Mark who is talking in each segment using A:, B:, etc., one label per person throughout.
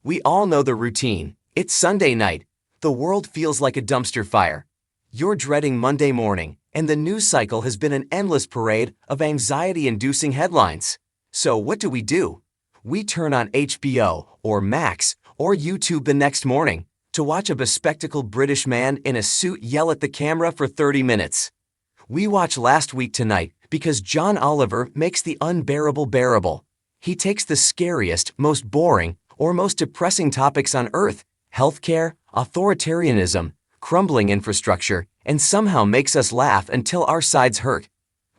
A: We all know the routine. It's Sunday night. The world feels like a dumpster fire. You're dreading Monday morning, and the news cycle has been an endless parade of anxiety-inducing headlines. So what do? We turn on HBO, or Max, or YouTube the next morning to watch a bespectacled British man in a suit yell at the camera for 30 minutes. We watch Last Week Tonight because John Oliver makes the unbearable bearable. He takes the scariest, most boring, or most depressing topics on earth, healthcare, authoritarianism, crumbling infrastructure, and somehow makes us laugh until our sides hurt.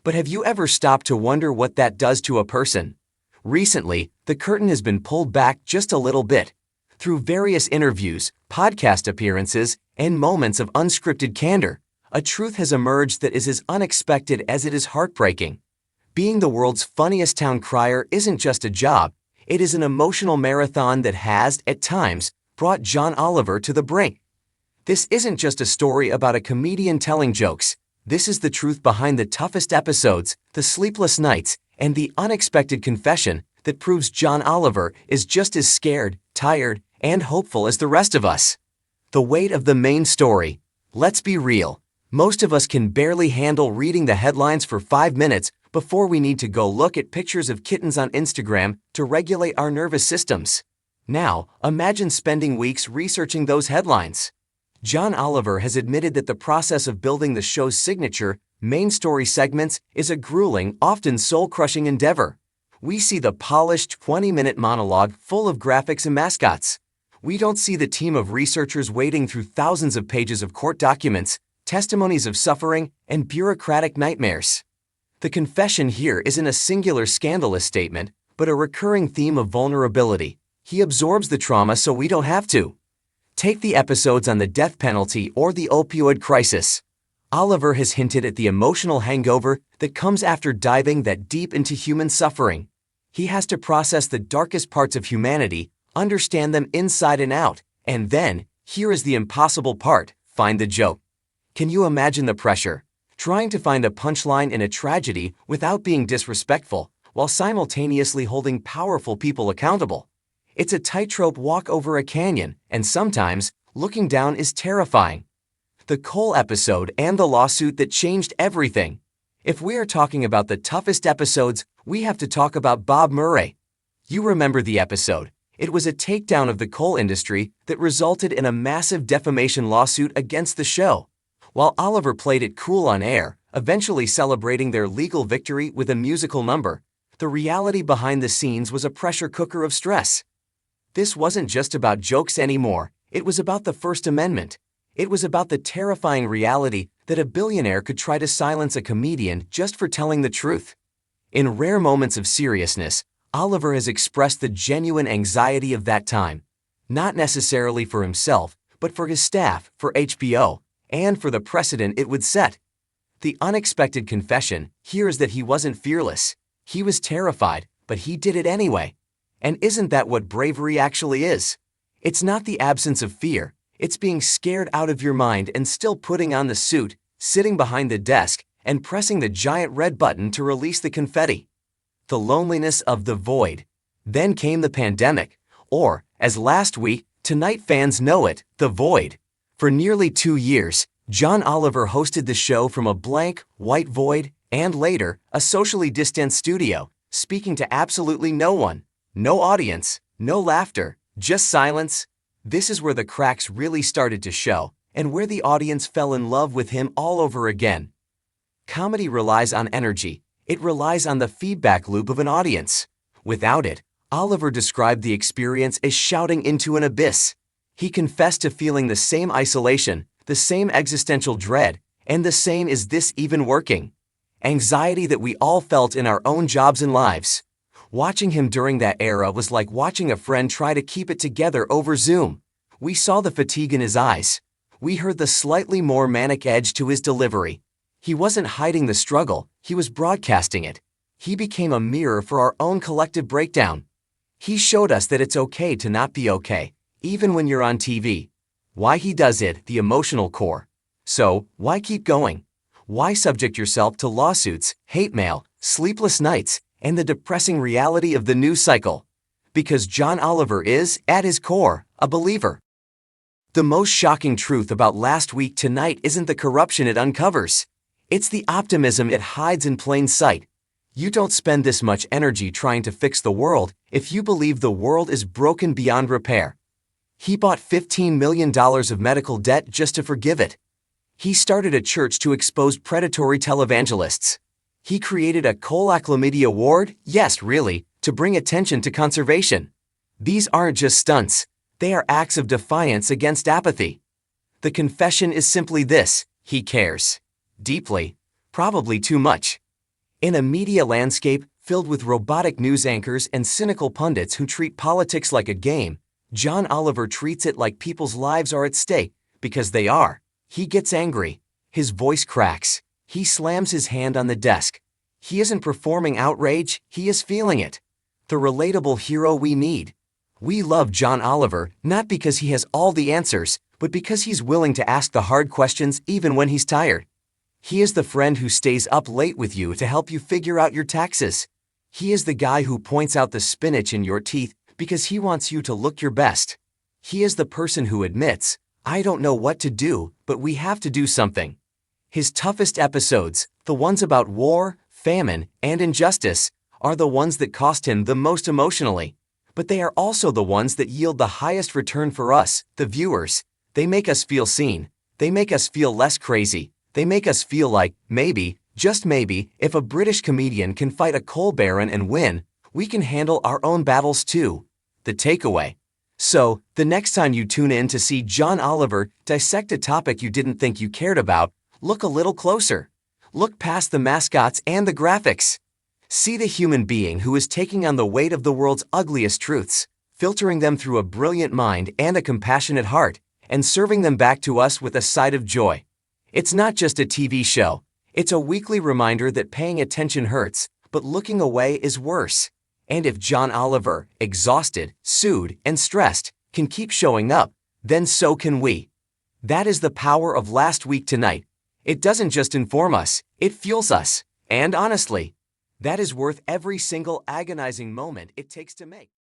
A: But have you ever stopped to wonder what that does to a person? Recently, the curtain has been pulled back just a little bit. Through various interviews, podcast appearances, and moments of unscripted candor, a truth has emerged that is as unexpected as it is heartbreaking. Being the world's funniest town crier isn't just a job, it is an emotional marathon that has, at times, brought John Oliver to the brink. This isn't just a story about a comedian telling jokes. This is the truth behind the toughest episodes, the sleepless nights, and the unexpected confession that proves John Oliver is just as scared, tired, and hopeful as the rest of us. The weight of the main story. Let's be real. Most of us can barely handle reading the headlines for 5 minutes before we need to go look at pictures of kittens on Instagram to regulate our nervous systems. Now, imagine spending weeks researching those headlines. John Oliver has admitted that the process of building the show's signature, main story segments is a grueling, often soul-crushing endeavor. We see the polished 20-minute monologue full of graphics and mascots. We don't see the team of researchers wading through thousands of pages of court documents, testimonies of suffering, and bureaucratic nightmares. The confession here isn't a singular scandalous statement, but a recurring theme of vulnerability. He absorbs the trauma so we don't have to. Take the episodes on the death penalty or the opioid crisis. Oliver has hinted at the emotional hangover that comes after diving that deep into human suffering. He has to process the darkest parts of humanity, understand them inside and out, and then, here is the impossible part, find the joke. Can you imagine the pressure? Trying to find a punchline in a tragedy without being disrespectful, while simultaneously holding powerful people accountable. It's a tightrope walk over a canyon, and sometimes, looking down is terrifying. The Cole episode and the lawsuit that changed everything. If we are talking about the toughest episodes, we have to talk about Bob Murray. You remember the episode. It was a takedown of the coal industry that resulted in a massive defamation lawsuit against the show. While Oliver played it cool on air, eventually celebrating their legal victory with a musical number, the reality behind the scenes was a pressure cooker of stress. This wasn't just about jokes anymore, it was about the First Amendment. It was about the terrifying reality that a billionaire could try to silence a comedian just for telling the truth. In rare moments of seriousness, Oliver has expressed the genuine anxiety of that time. Not necessarily for himself, but for his staff, for HBO, and for the precedent it would set. The unexpected confession here is that he wasn't fearless. He was terrified, but he did it anyway. And isn't that what bravery actually is? It's not the absence of fear, it's being scared out of your mind and still putting on the suit, sitting behind the desk, and pressing the giant red button to release the confetti. The loneliness of the void. Then came the pandemic, or, as Last Week Tonight fans know it, the void. For nearly 2 years, John Oliver hosted the show from a blank, white void, and later, a socially distanced studio, speaking to absolutely no one. No audience, no laughter, just silence. This is where the cracks really started to show, and where the audience fell in love with him all over again. Comedy relies on energy. It relies on the feedback loop of an audience. Without it, Oliver described the experience as shouting into an abyss. He confessed to feeling the same isolation, the same existential dread, and the same "is this even working?" anxiety that we all felt in our own jobs and lives. Watching him during that era was like watching a friend try to keep it together over Zoom. We saw the fatigue in his eyes. We heard the slightly more manic edge to his delivery. He wasn't hiding the struggle, he was broadcasting it. He became a mirror for our own collective breakdown. He showed us that it's okay to not be okay, even when you're on TV. Why he does it, the emotional core. So, why keep going? Why subject yourself to lawsuits, hate mail, sleepless nights, and the depressing reality of the news cycle? Because John Oliver is, at his core, a believer. The most shocking truth about Last Week Tonight isn't the corruption it uncovers. It's the optimism it hides in plain sight. You don't spend this much energy trying to fix the world if you believe the world is broken beyond repair. He bought $15 million of medical debt just to forgive it. He started a church to expose predatory televangelists. He created a chlamydia ward, yes, really, to bring attention to conservation. These aren't just stunts. They are acts of defiance against apathy. The confession is simply this: he cares. Deeply. Probably too much. In a media landscape filled with robotic news anchors and cynical pundits who treat politics like a game, John Oliver treats it like people's lives are at stake, because they are. He gets angry. His voice cracks. He slams his hand on the desk. He isn't performing outrage, he is feeling it. The relatable hero we need. We love John Oliver not because he has all the answers, but because he's willing to ask the hard questions even when he's tired. He is the friend who stays up late with you to help you figure out your taxes. He is the guy who points out the spinach in your teeth because he wants you to look your best. He is the person who admits, "I don't know what to do, but we have to do something." His toughest episodes, the ones about war, famine, and injustice, are the ones that cost him the most emotionally. But they are also the ones that yield the highest return for us, the viewers. They make us feel seen. They make us feel less crazy. They make us feel like, maybe, just maybe, if a British comedian can fight a coal baron and win, we can handle our own battles too. The takeaway. So, the next time you tune in to see John Oliver dissect a topic you didn't think you cared about, look a little closer. Look past the mascots and the graphics. See the human being who is taking on the weight of the world's ugliest truths, filtering them through a brilliant mind and a compassionate heart, and serving them back to us with a side of joy. It's not just a TV show. It's a weekly reminder that paying attention hurts, but looking away is worse. And if John Oliver, exhausted, sued, and stressed, can keep showing up, then so can we. That is the power of Last Week Tonight. It doesn't just inform us, it fuels us. And honestly, that is worth every single agonizing moment it takes to make.